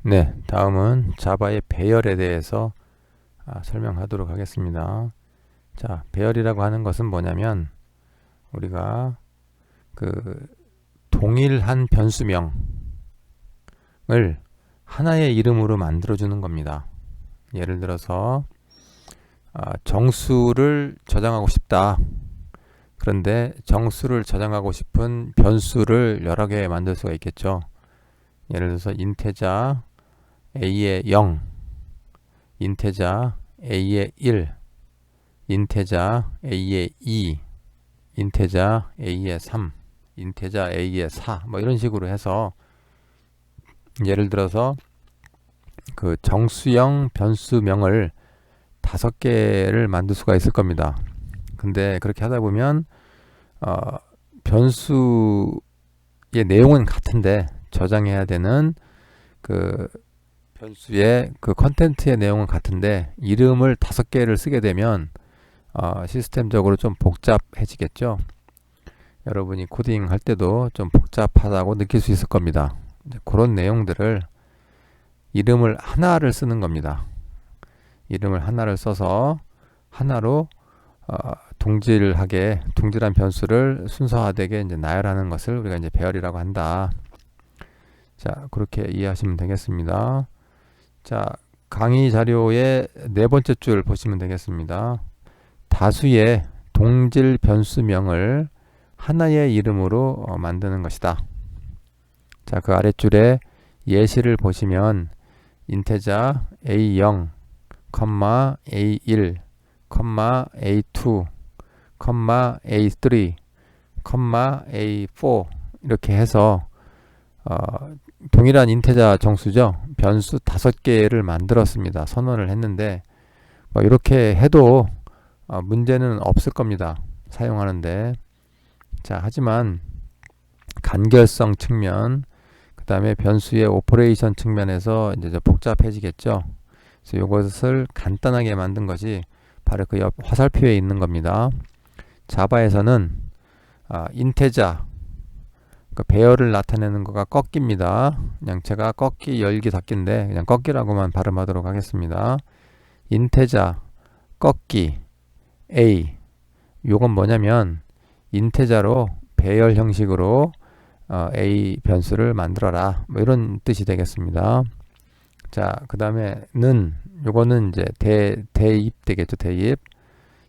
네, 다음은 자바의 배열에 대해서 설명하도록 하겠습니다. 자, 배열이라고 하는 것은 뭐냐면 우리가 그 동일한 변수명을 하나의 이름으로 만들어주는 겁니다. 예를 들어서 정수를 저장하고 싶다. 그런데 정수를 저장하고 싶은 변수를 여러 개 만들 수가 있겠죠. 예를 들어서 인테자 a의 0, 인테자 a의 1, 인테자 a의 2, 인테자 a의 3, 인테자 a의 4, 뭐 이런 식으로 해서 예를 들어서 그 정수형 변수명을 5개를 만들 수가 있을 겁니다. 근데 그렇게 하다 보면 변수의 내용은 같은데 저장해야 되는 그 변수의 그 컨텐츠의 내용은 같은데 이름을 5개를 쓰게 되면 시스템적으로 좀 복잡해지겠죠. 여러분이 코딩 할 때도 좀 복잡하다고 느낄 수 있을 겁니다. 그런 내용들을 이름을 하나를 쓰는 겁니다. 이름을 하나를 써서 하나로 동질한 변수를 순서화되게 이제 나열하는 것을 우리가 이제 배열이라고 한다. 자, 그렇게 이해하시면 되겠습니다. 자, 강의 자료의 4번째 줄 보시면 되겠습니다. 다수의 동질 변수명을 하나의 이름으로 만드는 것이다. 자, 그 아랫줄에 예시를 보시면 인테자 a0, a1, a2, a3, a4 이렇게 해서 동일한 인테자 정수죠. 변수 5개를 만들었습니다. 선언을 했는데 이렇게 해도 문제는 없을 겁니다. 사용하는데. 자, 하지만 간결성 측면, 그 다음에 변수의 오퍼레이션 측면에서 이제 복잡해지겠죠. 그래서 이것을 간단하게 만든 것이 바로 그 옆 화살표에 있는 겁니다. 자바에서는 인테자 그 배열을 나타내는 거가 꺾기입니다. 그냥 제가 꺾기, 열기, 닫기인데 그냥 꺾기라고만 발음하도록 하겠습니다. 인테자 꺾기 a 요건 뭐냐면 인테자로 배열 형식으로 a 변수를 만들어라 뭐 이런 뜻이 되겠습니다. 자, 그 다음에 는 요거는 이제 대입 되겠죠. 대입.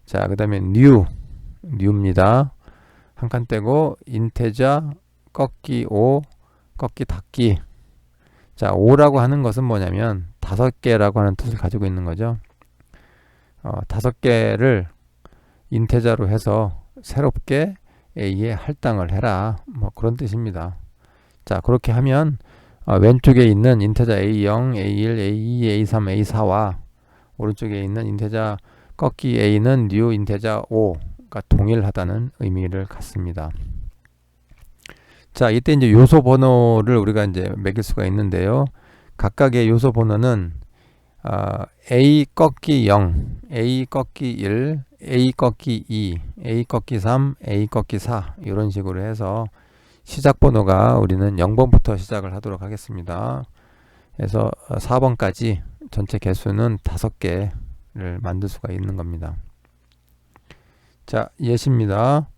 자, 그 다음에 new입니다. 한 칸 떼고 인테자 꺾기 5 꺾기 닫기. 자, 5라고 하는 것은 뭐냐면 5개라고 하는 뜻을 가지고 있는 거죠. 5개를 인테자로 해서 새롭게 a에 할당을 해라 뭐 그런 뜻입니다. 자, 그렇게 하면 왼쪽에 있는 인테자 a0, a1, a2, a3, a4와 오른쪽에 있는 인테자 꺾기 a는 new 인테자 5가 동일하다는 의미를 갖습니다. 자, 이때 이제 요소 번호를 우리가 이제 매길 수가 있는데요. 각각의 요소 번호는 a 꺾기 0, a 꺾기 1, a 꺾기 2, a 꺾기 3, a 꺾기 4 이런 식으로 해서 시작 번호가 우리는 0번부터 시작을 하도록 하겠습니다. 그래서 4번까지 전체 개수는 5개를 만들 수가 있는 겁니다. 자, 예시입니다.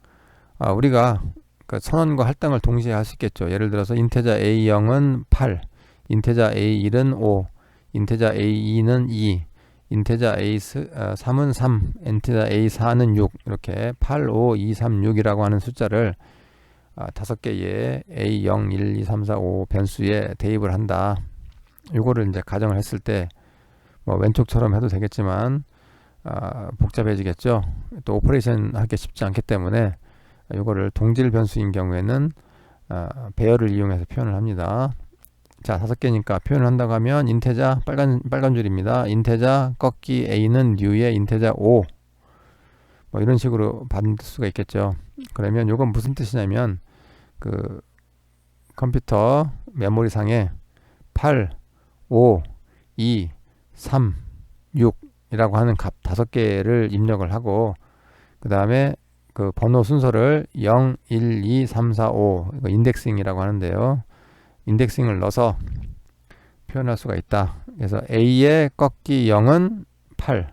우리가 그 선언과 할당을 동시에 할 수 있겠죠. 예를 들어서 인테자 a0은 8, 인테자 a1은 5, 인테자 a2는 2, 인테자 a3은 3, 인테자 a4는 6 이렇게 8, 5, 2, 3, 6이라고 하는 숫자를 5개의 a0, 1, 2, 3, 4, 5 변수에 대입을 한다. 요거를 이제 가정을 했을 때 뭐 왼쪽처럼 해도 되겠지만 복잡해지겠죠. 또 오퍼레이션 하기 쉽지 않기 때문에 요거를 동질 변수인 경우에는 배열을 이용해서 표현을 합니다. 자, 5개니까 표현을 한다고 하면 인테자 빨간 줄입니다. 인테자 꺾기 a는 new의 인테자 5 뭐 이런 식으로 받을 수가 있겠죠. 그러면 요건 무슨 뜻이냐면 그 컴퓨터 메모리 상에 8, 5, 2, 3, 6 이라고 하는 값 5개를 입력을 하고 그 다음에 그 번호 순서를 0, 1, 2, 3, 4, 5 이거 인덱싱이라고 하는데요. 인덱싱을 넣어서 표현할 수가 있다. 그래서 A의 꺾기 0은 8.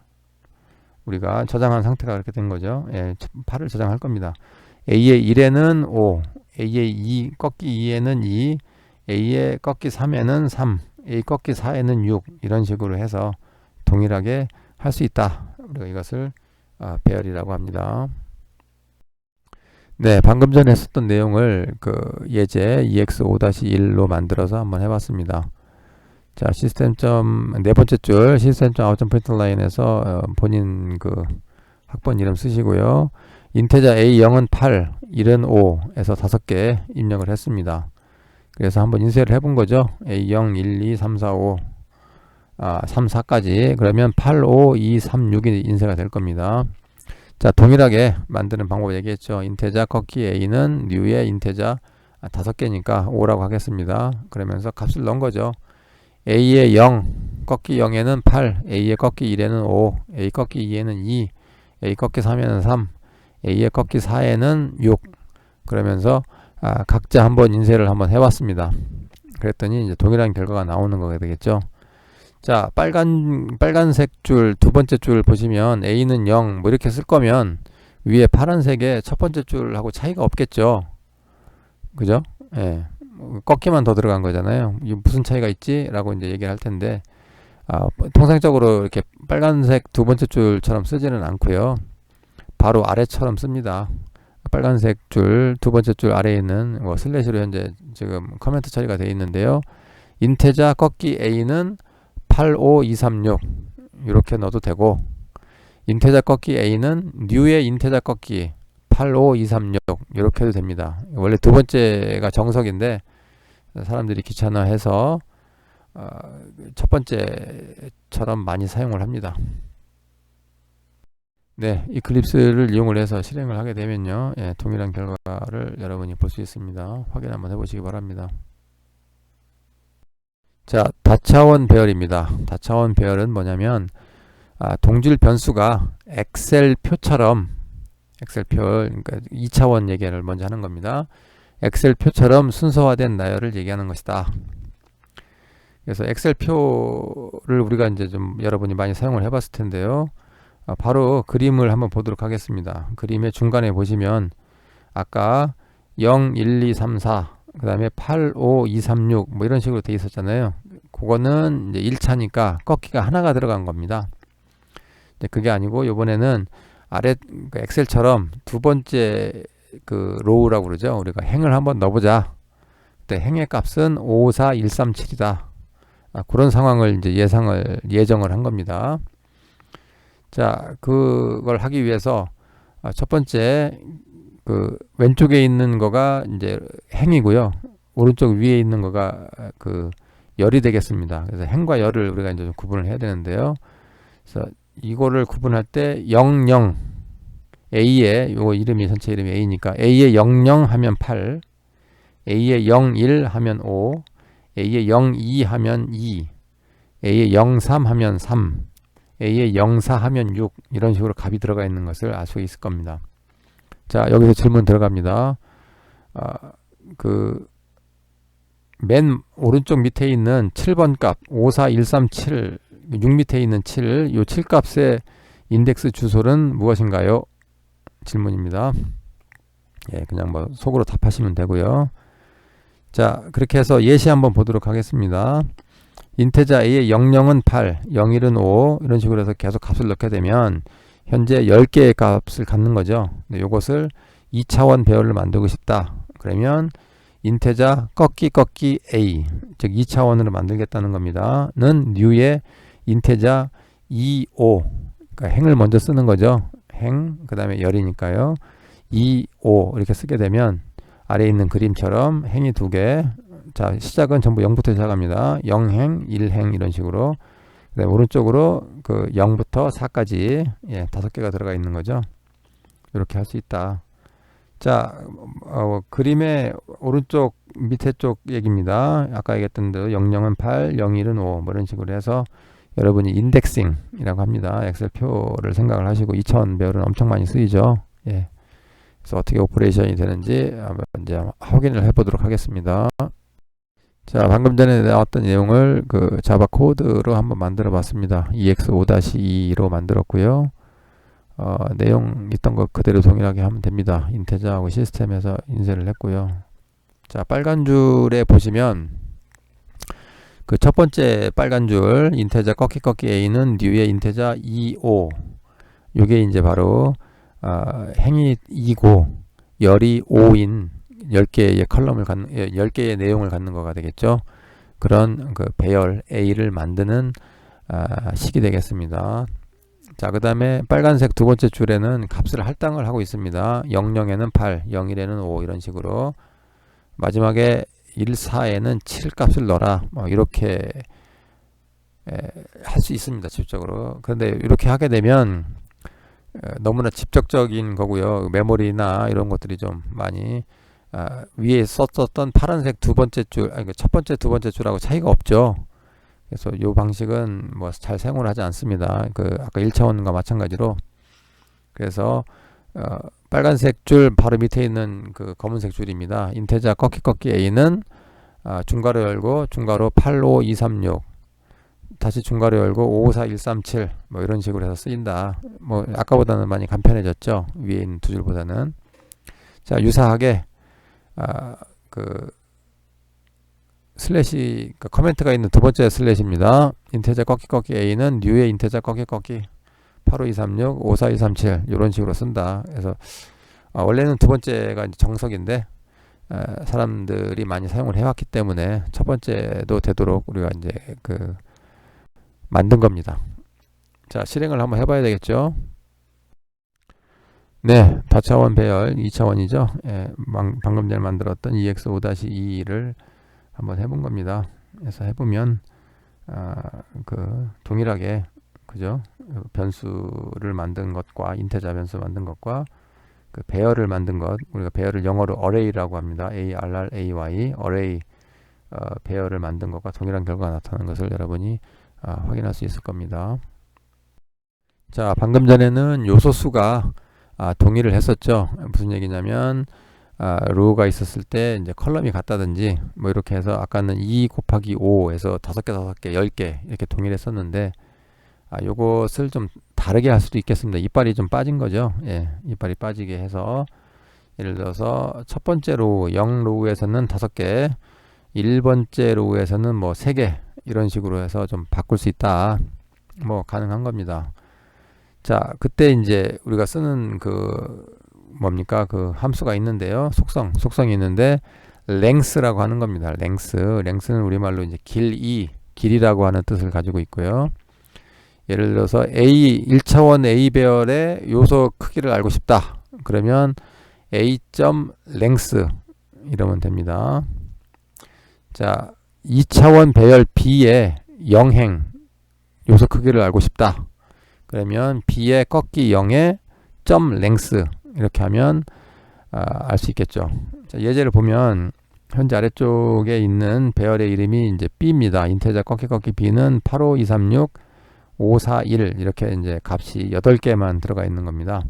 우리가 저장한 상태가 그렇게 된 거죠. 예, 8을 저장할 겁니다. A의 1에는 5, A의 2, 꺾기 2에는 2, A의 꺾기 3에는 3, A 꺾기 4에는 6 이런 식으로 해서 동일하게 할 수 있다. 우리가 이것을 배열이라고 합니다. 네, 방금 전에 했었던 내용을 그 예제 EX5-1로 만들어서 한번 해봤습니다. 자, 네 번째 줄 시스템점 아웃점 프린트 라인에서 본인 그 학번 이름 쓰시고요. 인테자 A0은 8, 1은 5에서 5개 입력을 했습니다. 그래서 한번 인쇄를 해본 거죠. A0, 1, 2, 3, 4, 5, 3, 4까지. 그러면 8, 5, 2, 3, 6이 인쇄가 될 겁니다. 자, 동일하게 만드는 방법 얘기했죠. 인테자 꺾기 A는 뉴의 인테자 5개니까 5라고 하겠습니다. 그러면서 값을 넣은 거죠. A의 0, 꺾기 0에는 8, A의 꺾기 1에는 5, A 꺾기 2에는 2, A 꺾기 3에는 3, A의 꺾기 4에는 6. 그러면서 각자 한번 인쇄를 한번 해봤습니다. 그랬더니 이제 동일한 결과가 나오는 거가 되겠죠. 자, 빨간색 줄 두 번째 줄 보시면 A는 0 뭐 이렇게 쓸 거면 위에 파란색의 첫 번째 줄하고 차이가 없겠죠. 그죠? 예. 꺾기만 더 들어간 거잖아요. 이게 무슨 차이가 있지? 라고 이제 얘기를 할 텐데, 통상적으로 이렇게 빨간색 두 번째 줄처럼 쓰지는 않고요. 바로 아래처럼 씁니다. 빨간색 줄 두 번째 줄 아래에 있는 슬래시로 현재 지금 커멘트 처리가 되어 있는데요. 인테자 꺾기 A는 8, 5, 2, 3, 6 이렇게 넣어도 되고, 인테자 꺾기 A는 뉴의 인테자 꺾기 8, 5, 2, 3, 6 이렇게 해도 됩니다. 원래 두 번째가 정석인데 사람들이 귀찮아해서 첫 번째처럼 많이 사용을 합니다. 네, 이클립스를 이용을 해서 실행을 하게 되면요, 예, 동일한 결과를 여러분이 볼 수 있습니다. 확인 한번 해보시기 바랍니다. 자, 다차원 배열입니다. 다차원 배열은 뭐냐면 동질 변수가 엑셀 표처럼 엑셀표, 그러니까 2차원 얘기를 먼저 하는 겁니다. 엑셀표처럼 순서화된 나열을 얘기하는 것이다. 그래서 엑셀표를 우리가 이제 좀 여러분이 많이 사용을 해봤을 텐데요. 바로 그림을 한번 보도록 하겠습니다. 그림의 중간에 보시면 아까 0, 1, 2, 3, 4, 그 다음에 8, 5, 2, 3, 6 뭐 이런 식으로 돼 있었잖아요. 그거는 이제 1차니까 꺾기가 하나가 들어간 겁니다. 그게 아니고 이번에는 아래 엑셀처럼 두 번째 그 로우라고 그러죠. 우리가 행을 한번 넣어보자. 그때 행의 값은 5, 4, 1, 3, 7이다. 그런 상황을 이제 예정을 한 겁니다. 자, 그걸 하기 위해서 첫 번째 그 왼쪽에 있는 거가 이제 행이고요. 오른쪽 위에 있는 거가 그 열이 되겠습니다. 그래서 행과 열을 우리가 이제 좀 구분을 해야 되는데요. 그래서 이거를 구분할 때 00 A의 요 이름이 전체 이름이 A니까 A의 00 하면 8, A의 01 하면 5, A의 02 하면 2, A의 03 하면 3, A의 04 하면 6 이런 식으로 값이 들어가 있는 것을 알 수 있을 겁니다. 자, 여기서 질문 들어갑니다. 그 맨 오른쪽 밑에 있는 7번 값 54137 6 밑에 있는 7, 요 7 값의 인덱스 주소는 무엇인가요? 질문입니다. 예, 그냥 뭐 속으로 답하시면 되고요. 자, 그렇게 해서 예시 한번 보도록 하겠습니다. 인테자 A의 00은 8, 01은 5 이런 식으로 해서 계속 값을 넣게 되면 현재 10개의 값을 갖는 거죠. 요것을 2차원 배열을 만들고 싶다. 그러면 인테자 꺾기 A, 즉 2차원으로 만들겠다는 겁니다. 는 뉴의 인테자 2, 5, 그러니까 행을 먼저 쓰는 거죠. 행, 그 다음에 열이니까요. 2, 5 이렇게 쓰게 되면 아래에 있는 그림처럼 행이 2개. 자, 시작은 전부 0부터 시작합니다. 0행, 1행 이런 식으로. 그다음에 오른쪽으로 그 0부터 4까지 5개가 들어가 있는 거죠. 이렇게 할 수 있다. 자, 그림의 오른쪽 밑에 쪽 얘기입니다. 아까 얘기했던 대로 00은 8, 01은 5 뭐 이런 식으로 해서 여러분이 인덱싱이라고 합니다. 엑셀표를 생각을 하시고 2차원 배열은 엄청 많이 쓰이죠. 예. 그래서 어떻게 오퍼레이션이 되는지 이제 확인을 해보도록 하겠습니다. 자, 방금 전에 나왔던 내용을 그 자바 코드로 한번 만들어 봤습니다. EX5-2로 만들었고요. 내용 있던 것 그대로 동일하게 하면 됩니다. 인테저하고 시스템에서 인쇄를 했고요. 자, 빨간 줄에 보시면 그 첫 번째 빨간 줄 인테저 꺾기 A는 뉴의 인테저 2, 5 요게 이제 바로 행이 2고 열이 5인 10개의 컬럼을 갖는 10개의 내용을 갖는 거가 되겠죠. 그런 그 배열 A를 만드는 식이 되겠습니다. 자, 그 다음에 빨간색 두 번째 줄에는 값을 할당을 하고 있습니다. 00에는 8, 01에는 5 이런 식으로 마지막에 14에는 7 값을 넣어라 뭐 이렇게 할 수 있습니다. 직접적으로. 그런데 이렇게 하게 되면 너무나 직접적인 거고요. 메모리나 이런 것들이 좀 많이 위에 썼었던 파란색 두 번째 줄, 아니 첫 번째 두 번째 줄하고 차이가 없죠. 그래서 이 방식은 뭐 잘 사용을 하지 않습니다. 그 아까 1차원과 마찬가지로. 그래서 빨간색 줄 바로 밑에 있는 그 검은색 줄입니다. 인테저 꺾기 A는 중괄호 열고 중괄호 85236 다시 중괄호 열고 554137 뭐 이런 식으로 해서 쓰인다. 뭐 아까보다는 많이 간편해졌죠. 위에 있는 두 줄보다는. 자, 유사하게 그 슬래시 그 커멘트가 있는 두 번째 슬래시입니다. 인테저 꺾기 A는 뉴의 인테저 꺾기 85236 54237 이런 식으로 쓴다. 그래서 원래는 두 번째가 정석인데 사람들이 많이 사용을 해왔기 때문에 첫 번째도 되도록 우리가 이제 그 만든 겁니다. 자, 실행을 한번 해봐야 되겠죠. 네, 다차원 배열 2차원이죠. 예, 방금 전에 만들었던 EX5-2를 한번 해본 겁니다. 그래서 해보면 그 동일하게 그죠? 변수를 만든 것과 인테저 변수 만든 것과 그 배열을 만든 것, 우리가 배열을 영어로 array라고 합니다. ARRAY, array 배열을 만든 것과 동일한 결과가 나타나는 것을 여러분이 확인할 수 있을 겁니다. 자, 방금 전에는 요소 수가 동일을 했었죠. 무슨 얘기냐면 로우가 있었을 때 이제 컬럼이 같다든지 뭐 이렇게 해서 아까는 2 곱하기 5에서 5개, 5개, 10개 이렇게 동일했었는데 요것을 좀 다르게 할 수도 있겠습니다. 이빨이 좀 빠진 거죠. 예, 이빨이 빠지게 해서 예를 들어서 첫 번째 로우 0 로우에서는 5개, 1번째 로우에서는 뭐 3개 이런 식으로 해서 좀 바꿀 수 있다. 뭐 가능한 겁니다. 자, 그때 이제 우리가 쓰는 그 뭡니까? 그 함수가 있는데요. 속성이 있는데 length라고 하는 겁니다. length는 우리말로 이제 길이라고 하는 뜻을 가지고 있고요. 예를 들어서 1차원 A 배열의 요소 크기를 알고 싶다. 그러면 A.length 이러면 됩니다. 자, 2차원 배열 B의 영행 요소 크기를 알고 싶다. 그러면 B의 꺾기 0의 .length 이렇게 하면 알 수 있겠죠. 자, 예제를 보면 현재 아래쪽에 있는 배열의 이름이 이제 B입니다. 인테저 꺾기 B는 85236 541 이렇게 이제 값이 8개만 들어가 있는 겁니다.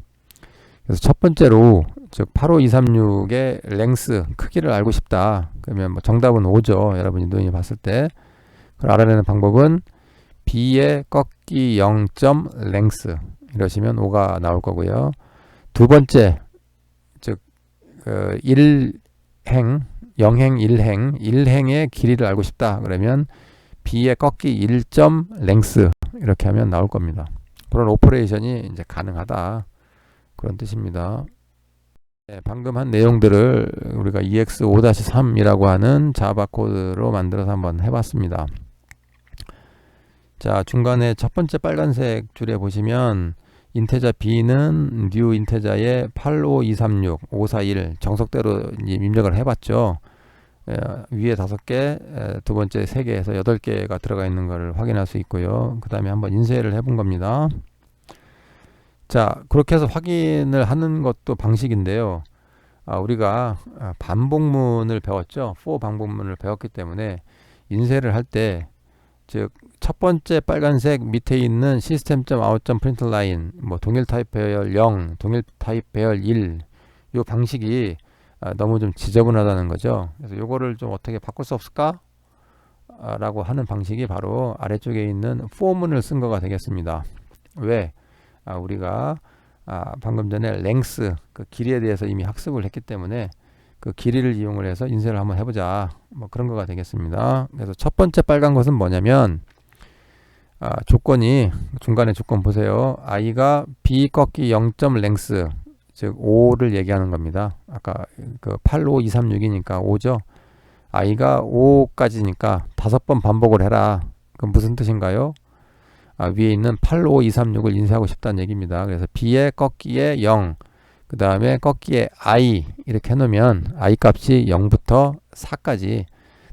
그래서 첫 번째로 즉 85236의 length 크기를 알고 싶다. 그러면 뭐 정답은 5죠. 여러분이 눈이 봤을 때. 그걸 알아내는 방법은 B의 꺾기 0. length 이러시면 5가 나올 거고요. 두 번째 즉 1행 0행 1행의 길이를 알고 싶다. 그러면 B의 꺾기 1. length 이렇게 하면 나올 겁니다. 그런 오퍼레이션이 이제 가능하다. 그런 뜻입니다. 네, 방금 한 내용들을 우리가 EX5-3이라고 하는 자바 코드로 만들어서 한번 해봤습니다. 자, 중간에 첫 번째 빨간색 줄에 보시면 인테저 B는 new 인테저의 85236, 541 정석대로 입력을 해봤죠. 위에 5개, 두 번째 3개에서 8개가 들어가 있는 것을 확인할 수 있고요. 그 다음에 한번 인쇄를 해본 겁니다. 자, 그렇게 해서 확인을 하는 것도 방식인데요. 우리가 반복문을 배웠죠. for 반복문을 배웠기 때문에 인쇄를 할 때 즉 첫 번째 빨간색 밑에 있는 system.out.println 뭐 동일 타입 배열 0, 동일 타입 배열 1 이 방식이 너무 좀 지저분하다는 거죠. 그래서 요거를 좀 어떻게 바꿀 수 없을까? 라고 하는 방식이 바로 아래쪽에 있는 for문을 쓴 거가 되겠습니다. 왜? 우리가 방금 전에 length, 그 길이에 대해서 이미 학습을 했기 때문에 그 길이를 이용을 해서 인쇄를 한번 해보자, 뭐 그런 거가 되겠습니다. 그래서 첫 번째 빨간 것은 뭐냐면 조건이, 중간에 조건 보세요. i가 b 꺾기 0점 length, 즉 5를 얘기하는 겁니다. 아까 그 8, 5, 2, 3, 6이니까 5죠. i가 5까지니까 5번 반복을 해라. 그럼 무슨 뜻인가요? 위에 있는 8, 5, 2, 3, 6을 인쇄하고 싶다는 얘기입니다. 그래서 b의 꺾기에 0, 그 다음에 꺾기에 i 이렇게 해놓으면 i 값이 0부터 4까지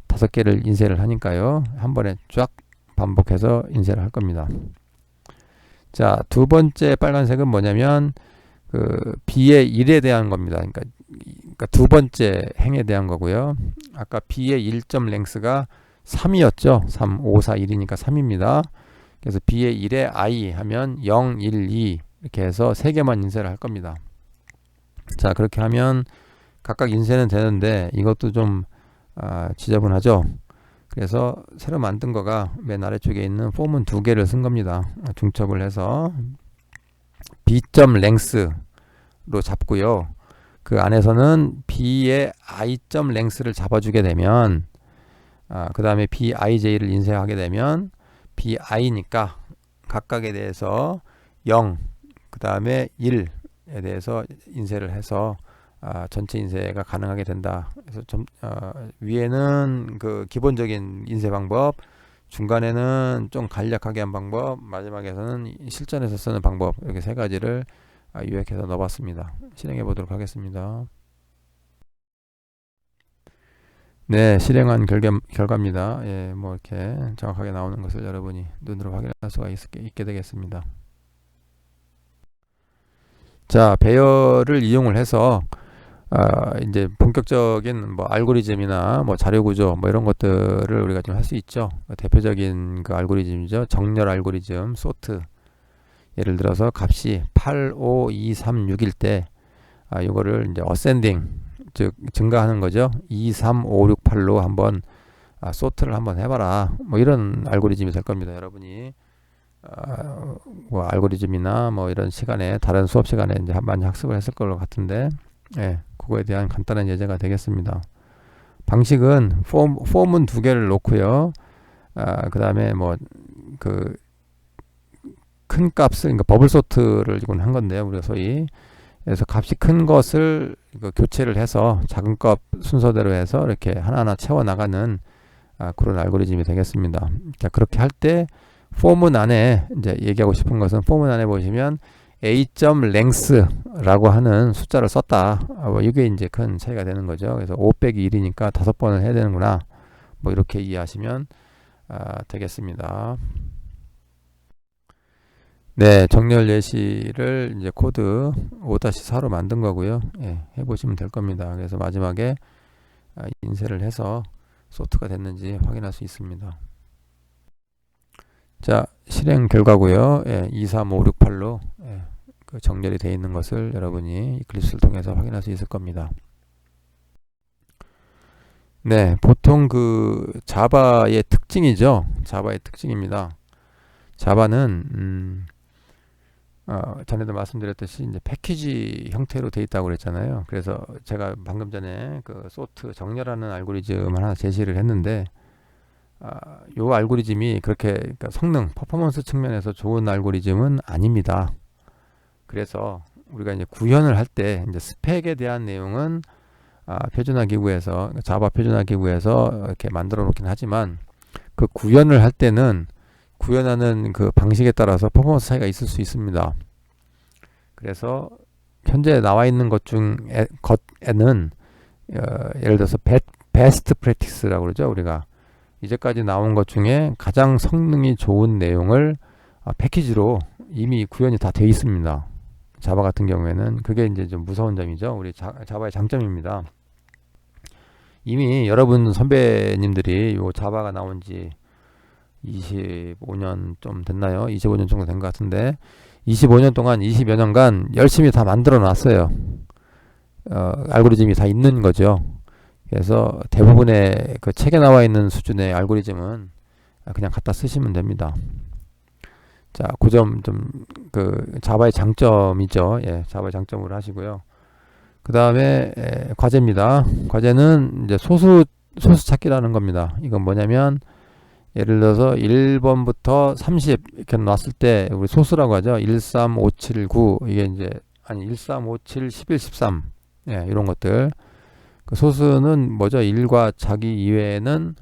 5개를 인쇄를 하니까요. 한 번에 쫙 반복해서 인쇄를 할 겁니다. 자, 두 번째 빨간색은 뭐냐면 그 b의 1에 대한 겁니다. 그러니까 두 번째 행에 대한 거고요. 아까 b의 1점 랭스가 3이었죠. 3, 5, 4, 1이니까 3입니다. 그래서 b의 1에 i 하면 0, 1, 2 이렇게 해서 3개만 인쇄를 할 겁니다. 자, 그렇게 하면 각각 인쇄는 되는데 이것도 좀 지저분하죠. 그래서 새로 만든 거가 맨 아래쪽에 있는 폼은 2개를 쓴 겁니다. 중첩을 해서 b점 랭스로 잡고요. 그 안에서는 b의 i점 랭스를 잡아주게 되면 그 다음에 bij를 인쇄하게 되면 bi니까 각각에 대해서 0, 그 다음에 1에 대해서 인쇄를 해서 전체 인쇄가 가능하게 된다. 그래서 위에는 그 기본적인 인쇄 방법, 중간에는 좀 간략하게 한 방법, 마지막에서는 실전에서 쓰는 방법, 이렇게 세 가지를 요약해서 넣어봤습니다. 실행해 보도록 하겠습니다. 네, 실행한 결과입니다. 예, 뭐 이렇게 정확하게 나오는 것을 여러분이 눈으로 확인할 수가 있게 되겠습니다. 자, 배열을 이용을 해서 이제 본격적인 뭐 알고리즘이나 뭐 자료 구조 뭐 이런 것들을 우리가 좀 할 수 있죠. 대표적인 그 알고리즘이죠. 정렬 알고리즘, 소트. 예를 들어서 값이 8, 5, 2, 3, 6일 때 이거를 이제 어센딩, 즉 증가하는 거죠. 2, 3, 5, 6, 8로 한번 소트를 한번 해봐라. 뭐 이런 알고리즘이 될 겁니다. 여러분이 뭐 알고리즘이나 뭐 이런 시간에, 다른 수업 시간에 이제 많이 학습을 했을 것 같은데, 예, 그거에 대한 간단한 예제가 되겠습니다. 방식은 폼은 2개를 놓고요. 그 다음에 뭐 그 큰 값을, 그러니까 버블 소트를 지금 한 건데요. 우리가 소위. 그래서 값이 큰 것을 교체를 해서 작은 값 순서대로 해서 이렇게 하나하나 채워 나가는 그런 알고리즘이 되겠습니다. 자, 그렇게 할 때 폼은 안에 이제 얘기하고 싶은 것은, 폼은 안에 보시면 a.length라고 하는 숫자를 썼다. 이게 이제 큰 차이가 되는 거죠. 그래서 5 빼기 1이니까 5번을 해야 되는구나. 뭐 이렇게 이해하시면 되겠습니다. 네, 정렬 예시를 이제 코드 5-4로 만든 거고요. 예, 해보시면 될 겁니다. 그래서 마지막에 인쇄를 해서 소트가 됐는지 확인할 수 있습니다. 자, 실행 결과고요. 예, 2, 3, 5, 6, 8로 예, 그 정렬이 되어 있는 것을 여러분이 이클립스를 통해서 확인할 수 있을 겁니다. 네, 보통 그 자바의 특징이죠. 자바의 특징입니다. 자바는 전에도 말씀드렸듯이 이제 패키지 형태로 되어 있다고 그랬잖아요. 그래서 제가 방금 전에 그 소트 정렬하는 알고리즘을 하나 제시를 했는데, 요 알고리즘이 그렇게, 그러니까 성능, 퍼포먼스 측면에서 좋은 알고리즘은 아닙니다. 그래서 우리가 이제 구현을 할 때 이제 스펙에 대한 내용은 표준화 기구에서, 자바 표준화 기구에서 이렇게 만들어 놓긴 하지만, 그 구현을 할 때는 구현하는 그 방식에 따라서 퍼포먼스 차이가 있을 수 있습니다. 그래서 현재 나와 있는 것에는 예를 들어서 베스트 프랙티스라고 그러죠. 우리가 이제까지 나온 것 중에 가장 성능이 좋은 내용을 패키지로 이미 구현이 다 돼 있습니다. 자바 같은 경우에는 그게 이제 좀 무서운 점이죠. 우리 자바의 장점입니다. 이미 여러분 선배님들이 요 자바가 나온 지 25년 좀 됐나요? 25년 정도 된 것 같은데 25년 동안 20여 년간 열심히 다 만들어 놨어요. 알고리즘이 다 있는 거죠. 그래서 대부분의 그 책에 나와 있는 수준의 알고리즘은 그냥 갖다 쓰시면 됩니다. 자, 그 점 좀 그 자바의 장점이죠. 예, 자바의 장점으로 하시고요. 그 다음에 과제입니다. 과제는 이제 소수 찾기라는 겁니다. 이건 뭐냐면 예를 들어서 1번부터 30 이렇게 놨을 때 우리 소수라고 하죠. 1, 3, 5, 7, 9 이게 이제 아니 1, 3, 5, 7, 11, 13 예, 이런 것들. 그 소수는 뭐죠? 1과 자기 이외에는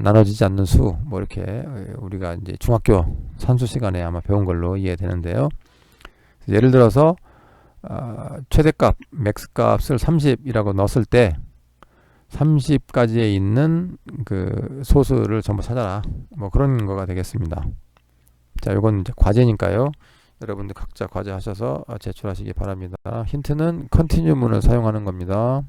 나눠지지 않는 수, 뭐 이렇게 우리가 이제 중학교 산수 시간에 아마 배운 걸로 이해되는데요. 예를 들어서 최대값, 맥스값을 30이라고 넣었을 때 30까지에 있는 그 소수를 전부 찾아라. 뭐 그런 거가 되겠습니다. 자, 이건 이제 과제니까요. 여러분들 각자 과제 하셔서 제출하시기 바랍니다. 힌트는 컨티뉴 문을 사용하는 겁니다.